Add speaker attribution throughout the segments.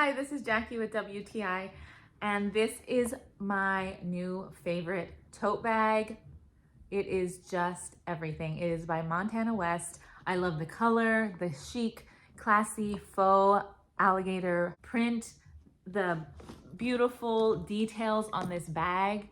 Speaker 1: Hi, this is Jackie with WTI, and this is my new favorite tote bag. It is just everything. It is by Montana West. I love the color, the chic, classy faux alligator print, the beautiful details on this bag.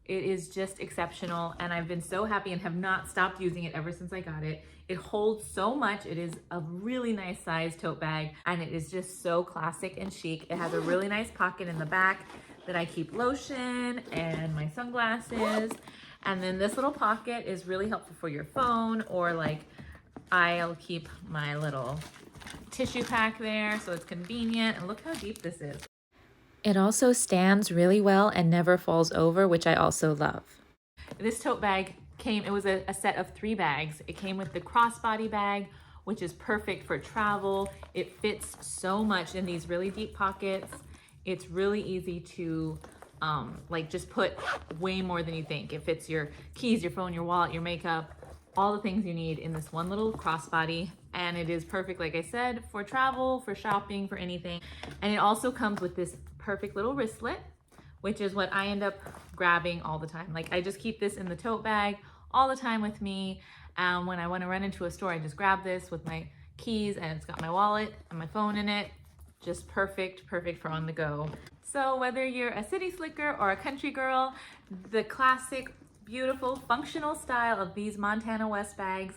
Speaker 1: It is just exceptional, and I've been so happy and have not stopped using it ever since I got it. It holds so much. It is a really nice size tote bag, and it is just so classic and chic. It has a really nice pocket in the back that I keep lotion and my sunglasses. And then this little pocket is really helpful for your phone, or like I'll keep my little tissue pack there, so it's convenient. And look how deep this is.
Speaker 2: It also stands really well and never falls over, which I also love.
Speaker 1: This tote bag it was a set of 3 bags. It came with the crossbody bag, which is perfect for travel. It fits so much in these really deep pockets. It's really easy to like just put way more than you think. It fits your keys, your phone, your wallet, your makeup, all the things you need in this one little crossbody. And it is perfect, like I said, for travel, for shopping, for anything. And it also comes with this perfect little wristlet, which is what I end up grabbing all the time. Like I just keep this in the tote bag all the time with me. When I want to run into a store, I just grab this with my keys, and it's got my wallet and my phone in it. Just perfect for on the go. So whether you're a city slicker or a country girl, the classic, beautiful, functional style of these Montana West bags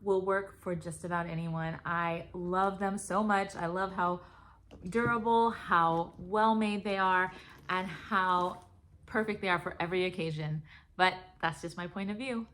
Speaker 1: will work for just about anyone. I love them so much. I love how durable, how well made they are, and how perfect they are for every occasion. But that's just my point of view.